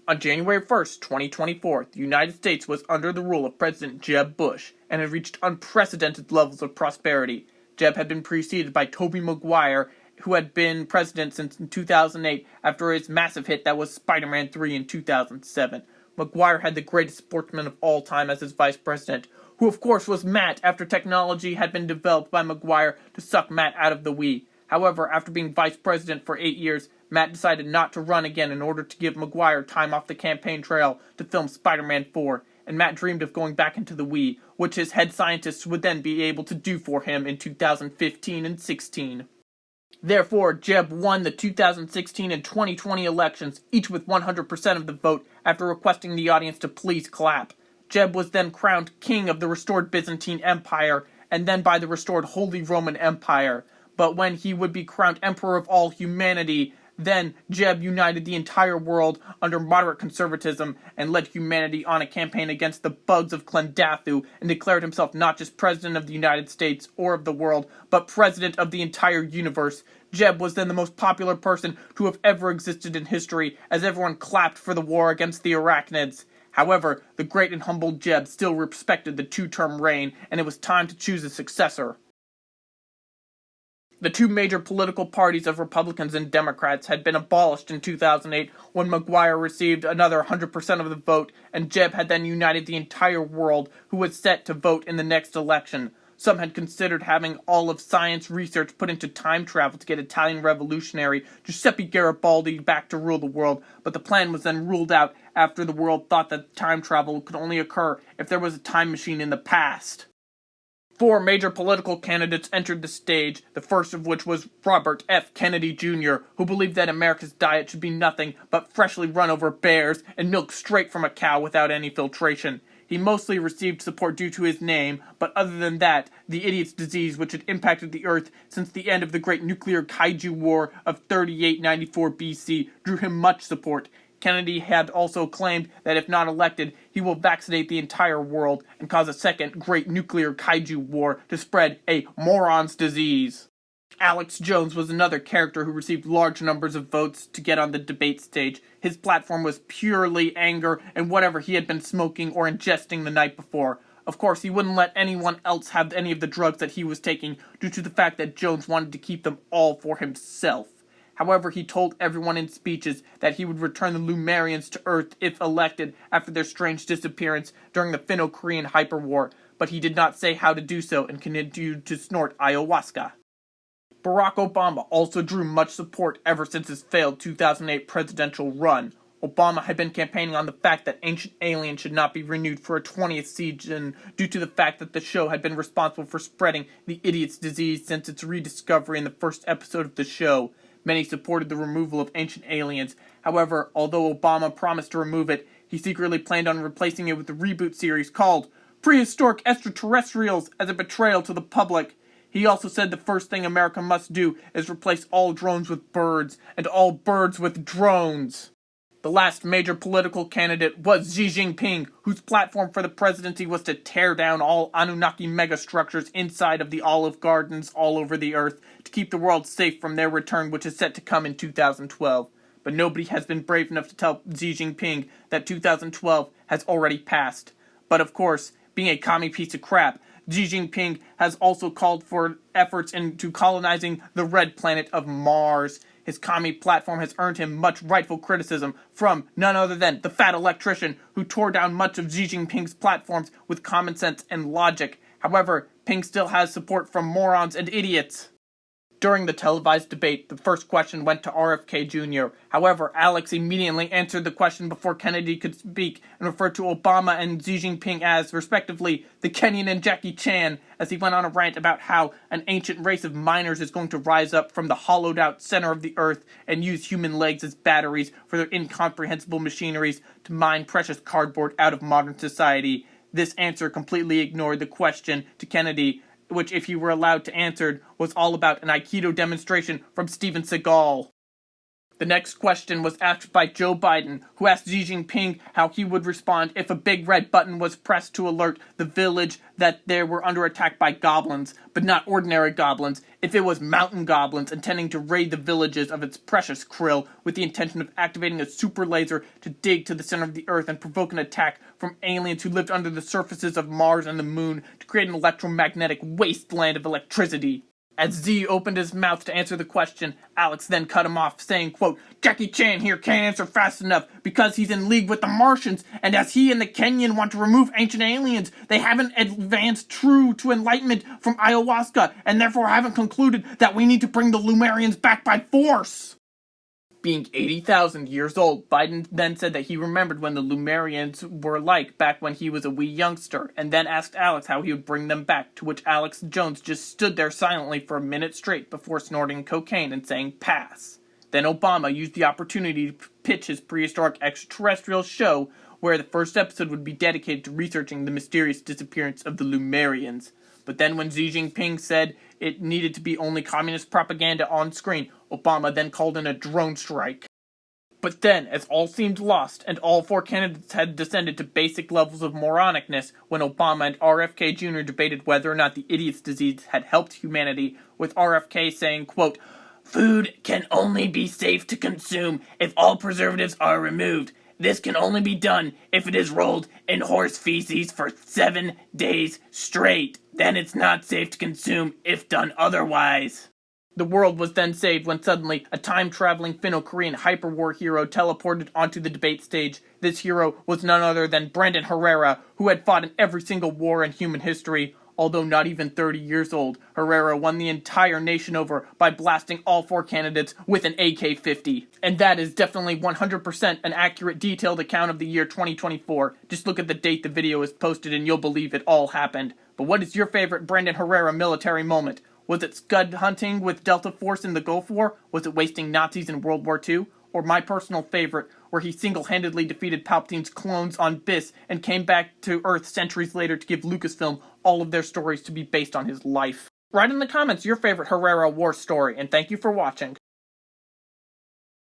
On January 1st, 2024, the United States was under the rule of President Jeb Bush and had reached unprecedented levels of prosperity. Jeb had been preceded by Tobey Maguire, who had been president since 2008 after his massive hit that was Spider-Man 3 in 2007. Maguire had the greatest sportsman of all time as his vice president, who of course was Matt after technology had been developed by Maguire to suck Matt out of the Wii. However, after being vice president for 8 years, Matt decided not to run again in order to give Maguire time off the campaign trail to film Spider-Man 4, and Matt dreamed of going back into the Wii, which his head scientists would then be able to do for him in 2015 and 16. Therefore, Jeb won the 2016 and 2020 elections, each with 100% of the vote, after requesting the audience to please clap. Jeb was then crowned king of the restored Byzantine Empire, and then by the restored Holy Roman Empire. But when he would be crowned emperor of all humanity, then Jeb united the entire world under moderate conservatism and led humanity on a campaign against the bugs of Klendathu and declared himself not just president of the United States or of the world, but president of the entire universe. Jeb was then the most popular person to have ever existed in history, as everyone clapped for the war against the Arachnids. However, the great and humble Jeb still respected the two-term reign, and it was time to choose a successor. The two major political parties of Republicans and Democrats had been abolished in 2008 when Maguire received another 100% of the vote, and Jeb had then united the entire world, who was set to vote in the next election. Some had considered having all of science research put into time travel to get Italian revolutionary Giuseppe Garibaldi back to rule the world, but the plan was then ruled out after the world thought that time travel could only occur if there was a time machine in the past. 4 major political candidates entered the stage, the first of which was Robert F. Kennedy Jr., who believed that America's diet should be nothing but freshly run-over bears and milk straight from a cow without any filtration. He mostly received support due to his name, but other than that, the idiot's disease, which had impacted the Earth since the end of the Great Nuclear Kaiju War of 3894 BC, drew him much support. Kennedy had also claimed that if not elected, he will vaccinate the entire world and cause a second great nuclear kaiju war to spread a moron's disease. Alex Jones was another character who received large numbers of votes to get on the debate stage. His platform was purely anger and whatever he had been smoking or ingesting the night before. Of course, he wouldn't let anyone else have any of the drugs that he was taking due to the fact that Jones wanted to keep them all for himself. However, he told everyone in speeches that he would return the Lumerians to Earth if elected after their strange disappearance during the Finno-Korean Hyperwar, but he did not say how to do so and continued to snort ayahuasca. Barack Obama also drew much support ever since his failed 2008 presidential run. Obama had been campaigning on the fact that Ancient Aliens should not be renewed for a 20th season due to the fact that the show had been responsible for spreading the idiot's disease since its rediscovery in the first episode of the show. Many supported the removal of Ancient Aliens. However, although Obama promised to remove it, he secretly planned on replacing it with a reboot series called Prehistoric Extraterrestrials as a betrayal to the public. He also said the first thing America must do is replace all drones with birds, and all birds with drones. The last major political candidate was Xi Jinping, whose platform for the presidency was to tear down all Anunnaki megastructures inside of the Olive Gardens all over the earth to keep the world safe from their return, which is set to come in 2012. But nobody has been brave enough to tell Xi Jinping that 2012 has already passed. But of course, being a commie piece of crap, Xi Jinping has also called for efforts into colonizing the red planet of Mars. His commie platform has earned him much rightful criticism from none other than the fat electrician who tore down much of Xi Jinping's platforms with common sense and logic. However, Ping still has support from morons and idiots. During the televised debate, the first question went to RFK Jr. However, Alex immediately answered the question before Kennedy could speak and referred to Obama and Xi Jinping as, respectively, the Kenyan and Jackie Chan, as he went on a rant about how an ancient race of miners is going to rise up from the hollowed-out center of the earth and use human legs as batteries for their incomprehensible machineries to mine precious cardboard out of modern society. This answer completely ignored the question to Kennedy, which, if he were allowed to answer, was all about an Aikido demonstration from Steven Seagal. The next question was asked by Joe Biden, who asked Xi Jinping how he would respond if a big red button was pressed to alert the village that they were under attack by goblins, but not ordinary goblins, if it was mountain goblins intending to raid the villages of its precious krill with the intention of activating a super laser to dig to the center of the earth and provoke an attack from aliens who lived under the surfaces of Mars and the moon to create an electromagnetic wasteland of electricity. As Z opened his mouth to answer the question, Alex then cut him off, saying, quote, "Jackie Chan here can't answer fast enough because he's in league with the Martians, and as he and the Kenyan want to remove ancient aliens, they haven't advanced true to enlightenment from ayahuasca, and therefore haven't concluded that we need to bring the Lumerians back by force." Being 80,000 years old, Biden then said that he remembered when the Lumerians were like back when he was a wee youngster, and then asked Alex how he would bring them back, to which Alex Jones just stood there silently for a minute straight before snorting cocaine and saying pass. Then Obama used the opportunity to pitch his prehistoric extraterrestrial show, where the first episode would be dedicated to researching the mysterious disappearance of the Lumerians. But then when Xi Jinping said it needed to be only communist propaganda on screen, Obama then called in a drone strike. But then, as all seemed lost, and all four candidates had descended to basic levels of moronicness when Obama and RFK Jr. debated whether or not the idiot's disease had helped humanity, with RFK saying, quote, "Food can only be safe to consume if all preservatives are removed. This can only be done if it is rolled in horse feces for 7 days straight. Then it's not safe to consume if done otherwise." The world was then saved when suddenly a time-traveling Finno-Korean hyperwar hero teleported onto the debate stage. This hero was none other than Brandon Herrera, who had fought in every single war in human history. Although not even 30 years old, Herrera won the entire nation over by blasting all four candidates with an AK-50. And that is definitely 100% an accurate, detailed account of the year 2024. Just look at the date the video is posted and you'll believe it all happened. But what is your favorite Brandon Herrera military moment? Was it scud hunting with Delta Force in the Gulf War? Was it wasting Nazis in World War II? Or my personal favorite, where he single-handedly defeated Palpatine's clones on Biss and came back to Earth centuries later to give Lucasfilm all of their stories to be based on his life? Write in the comments your favorite Herrera war story, and thank you for watching.